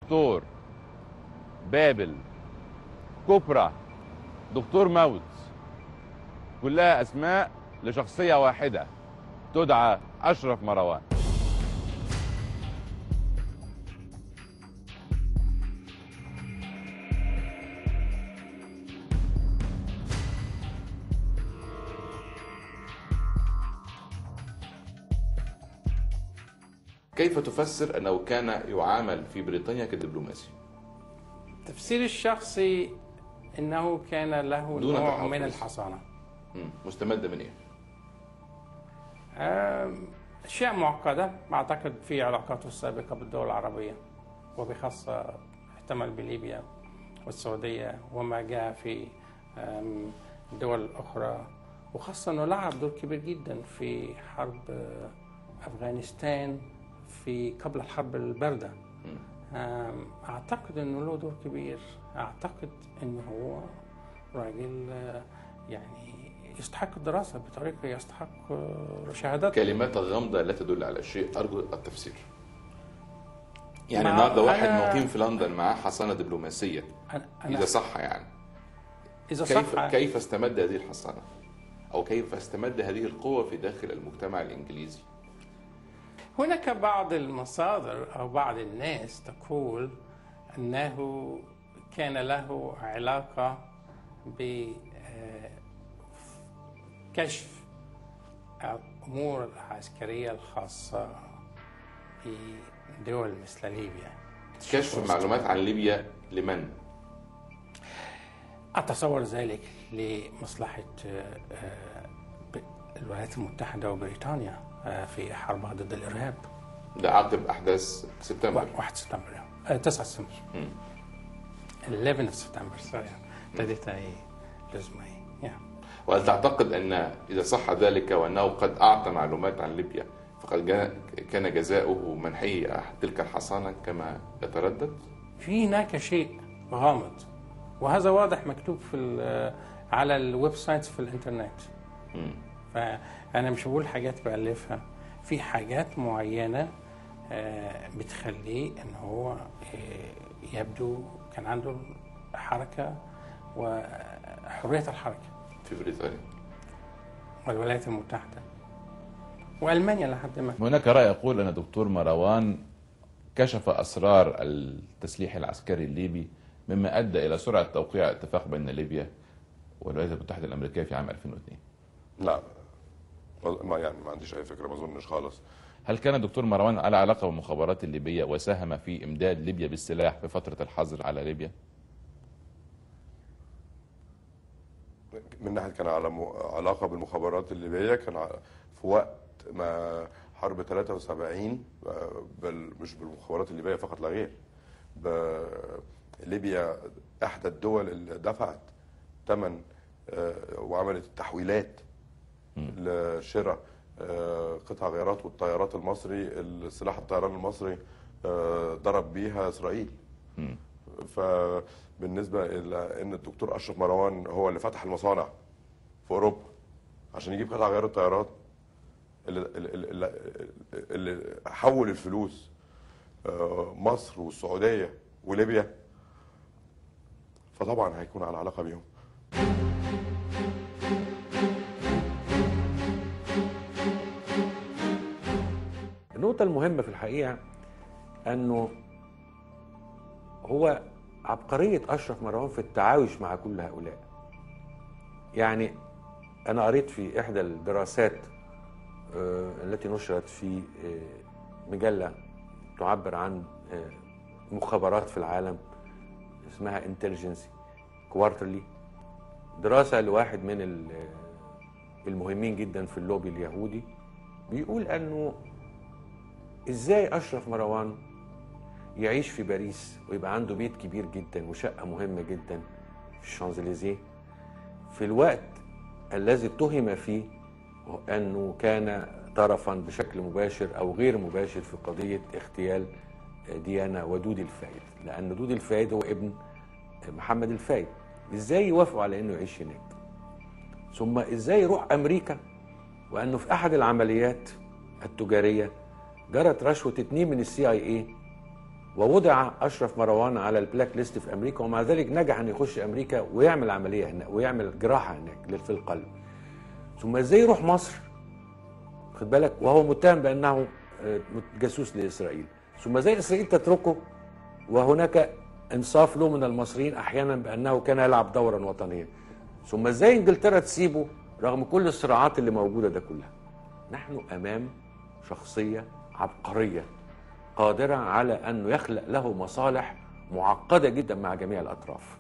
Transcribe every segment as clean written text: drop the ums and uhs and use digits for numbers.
دكتور بابل، كوبرا، دكتور موت، كلها أسماء لشخصية واحدة تدعى أشرف مروان. كيف تفسر أنه كان يعامل في بريطانيا كدبلوماسي؟ تفسيري الشخصي أنه كان له نوع من الحصانة. مستمدة من إيه؟ أشياء معقدة، أعتقد في علاقاته السابقة بالدول العربية، وبخاصة احتمل بليبيا والسعودية وما جاء في الدول الأخرى، وخاصة أنه لعب دور كبير جدا في حرب أفغانستان قبل الحرب الباردة. أعتقد أنه له دور كبير. أعتقد أنه هو راجل يعني يستحق الدراسة بطريقة يستحق شهادات. كلمات غامضة لا تدل على شيء، أرجو التفسير. يعني النهارده واحد مقيم في لندن معاه حصانة دبلوماسية، إذا صح يعني، إذا صح كيف استمد هذه الحصانة؟ أو كيف استمد هذه القوة في داخل المجتمع الإنجليزي؟ هناك بعض المصادر أو بعض الناس تقول أنه كان له علاقة بكشف الأمور العسكرية الخاصة بدول مثل ليبيا. كشف معلومات عن ليبيا لمن؟ أتصور ذلك لمصلحة الولايات المتحدة وبريطانيا في حربها ضد الإرهاب. ده عقب أحداث سبتمبر 1 سبتمبر 9 سبتمبر 11 سبتمبر ابتدت لازم. وهل تعتقد أن إذا صح ذلك وأنه قد أعطى معلومات عن ليبيا فقد كان جزاؤه منحية تلك الحصانة كما يتردد؟ في هناك شيء غامض، وهذا واضح مكتوب على الويب سايتس في الإنترنت. فأنا مش بقول حاجات بألفها، في حاجات معينة بتخليه إن هو يبدو كان عنده حركة وحرية الحركة في بريطانيا والولايات المتحدة وألمانيا لحد ما. هناك رأي يقول أن دكتور مروان كشف أسرار التسليح العسكري الليبي، مما أدى إلى سرعة توقيع اتفاق بين ليبيا والولايات المتحدة الأمريكية في عام 2002. لا ما عنديش أي فكرة، ما أظنش خالص. هل كان دكتور مروان على علاقة بالمخابرات الليبية وساهم في إمداد ليبيا بالسلاح في فترة الحظر على ليبيا؟ من ناحية كان على علاقة بالمخابرات الليبية، كان في وقت ما حرب 73 مش بالمخابرات الليبية فقط لا غير، ليبيا احدى الدول اللي دفعت ثمن وعملت التحويلات لشراء قطع غيارات والطيارات المصري، السلاح الطيران المصري ضرب بيها اسرائيل. فبالنسبه الى ان الدكتور اشرف مروان هو اللي فتح المصانع في اوروبا عشان يجيب قطع غيار الطيارات، اللي حول الفلوس مصر والسعوديه وليبيا، فطبعا هيكون على علاقه بيهم. النقطة المهمة في الحقيقة أنه هو عبقرية أشرف مروان في التعايش مع كل هؤلاء. يعني أنا قريت في إحدى الدراسات التي نشرت في مجلة تعبر عن مخابرات في العالم اسمها Intelligence Quarterly، دراسة لواحد من المهمين جدا في اللوبي اليهودي، بيقول أنه إزاي أشرف مروان يعيش في باريس ويبقى عنده بيت كبير جدا وشقة مهمة جدا في الشانزليزيه في الوقت الذي اتهم فيه أنه كان طرفا بشكل مباشر أو غير مباشر في قضية اغتيال ديانا ودودي الفايد، لأن دودي الفايد هو ابن محمد الفايد. إزاي يوافقوا على أنه يعيش هناك؟ ثم إزاي يروح أمريكا وأنه في أحد العمليات التجارية جرت رشوة 2 من CIA ووضع اشرف مروان على البلاك ليست في امريكا، ومع ذلك نجح ان يخش امريكا ويعمل عمليه هناك ويعمل جراحه هناك في القلب. ثم ازاي يروح مصر خد بالك وهو متهم بانه جاسوس لاسرائيل، ثم ازاي اسرائيل تتركه وهناك انصاف له من المصريين احيانا بانه كان يلعب دورا وطنيا، ثم ازاي انجلترا تسيبه رغم كل الصراعات اللي موجوده ده كلها. نحن امام شخصيه عبقريه قادره على انه يخلق له مصالح معقده جدا مع جميع الاطراف.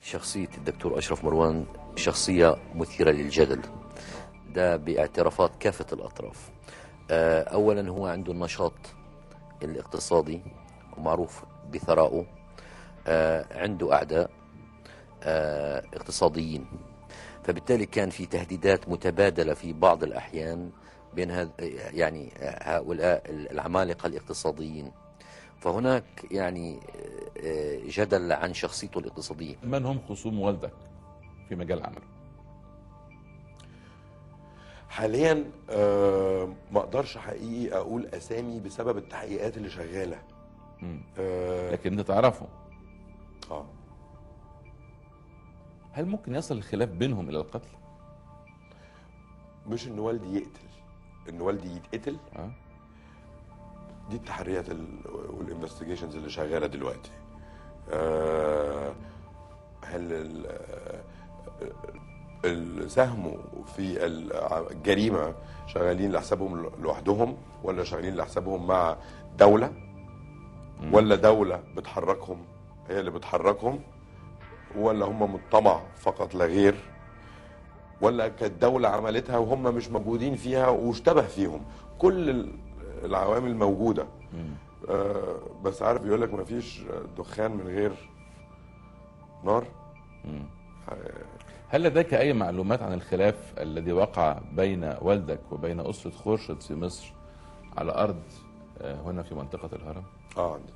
شخصية الدكتور أشرف مروان شخصية مثيرة للجدل، ده باعترافات كافة الأطراف. أولا هو عنده النشاط الاقتصادي ومعروف بثرائه، عنده أعداء اقتصاديين، فبالتالي كان في تهديدات متبادلة في بعض الأحيان بين يعني هؤلاء العمالقة الاقتصاديين، فهناك يعني جدل عن شخصيته الاقتصادية. من هم خصوم والدك في مجال عمله؟ حاليا ما اقدرش حقيقي اقول اسامي بسبب التحقيقات اللي شغاله. لكن انت تعرفهم. اه هل ممكن يصل الخلاف بينهم الى القتل؟ مش ان والدي يقتل، ان والدي يتقتل. دي التحريات والانفستيجيشنز اللي شغاله دلوقتي. هل السهم في الجريمه شغالين لحسابهم لوحدهم ولا شغالين لحسابهم مع دوله، ولا دوله بتحركهم هي اللي بتحركهم، ولا هم من طمع فقط لا غير، ولا كانت دوله عملتها وهم مش موجودين فيها واشتبه فيهم. كل العوامل موجوده. بس عارف يقول لك ما فيش دخان من غير نار. هل لديك اي معلومات عن الخلاف الذي وقع بين والدك وبين اسره خورشيد في مصر على ارض هنا في منطقه الهرم؟ عندي.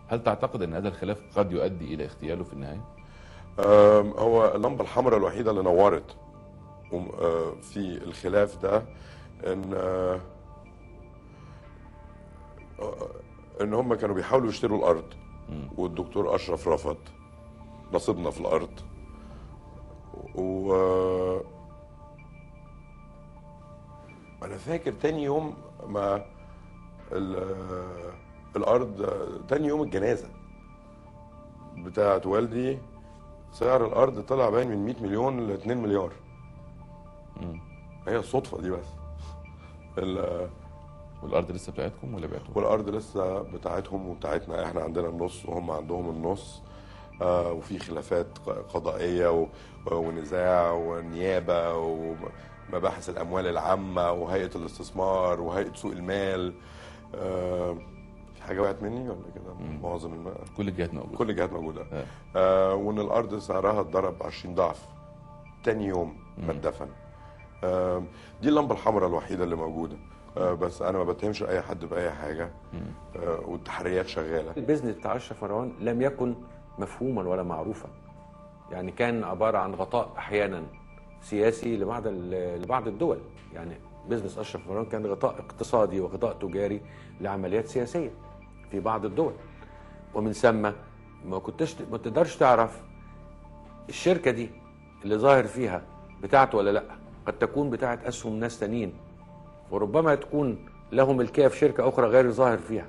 هل تعتقد ان هذا الخلاف قد يؤدي الى اغتياله في النهايه؟ هو اللمبه الحمراء الوحيده اللي نورت في الخلاف ده ان هم كانوا بيحاولوا يشتروا الارض، والدكتور اشرف رفض نصيبنا في الارض. انا فاكر تاني يوم ما الارض، تاني يوم الجنازه بتاعت والدي، سعر الارض طلع باين من 100 مليون ل 2 مليار. هي الصدفه دي بس. والارض لسه بتاعتكم ولا بعتوها؟ والارض لسه بتاعتهم وبتاعتنا، احنا عندنا النص وهم عندهم النص. وفي خلافات قضائيه ونزاع ونيابه ومباحث الاموال العامه وهيئه الاستثمار وهيئه سوق المال. في حاجه وقعت مني ولا كده؟ معظم كل الجهات موجوده. كل الجهات موجوده. وان الارض سعرها اتضرب 20 ضعف تاني يوم ما اتدفن. دي اللمبه الحمراء الوحيده اللي موجوده. بس انا ما بتهمش اي حد باي حاجه. والتحريات شغاله. البيزنس بتاع اشرف مروان لم يكن مفهوما ولا معروفا، يعني كان عباره عن غطاء احيانا سياسي لبعض الدول. يعني بيزنس اشرف مروان كان غطاء اقتصادي وغطاء تجاري لعمليات سياسيه في بعض الدول، ومن ثم ما تقدرش تعرف الشركه دي اللي ظاهر فيها بتاعته ولا لا. قد تكون بتاعت اسهم ناس تانيين، وربما تكون له ملكيه في شركه اخرى غير ظاهر فيها.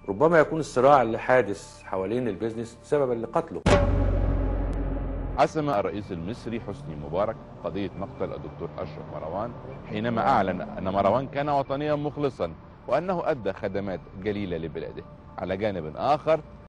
ربما يكون الصراع اللي حادث حوالين البيزنس سببا لقتله. حسم الرئيس المصري حسني مبارك قضية مقتل الدكتور أشرف مروان حينما أعلن أن مروان كان وطنيا مخلصا وأنه أدى خدمات جليلة لبلاده. على جانب آخر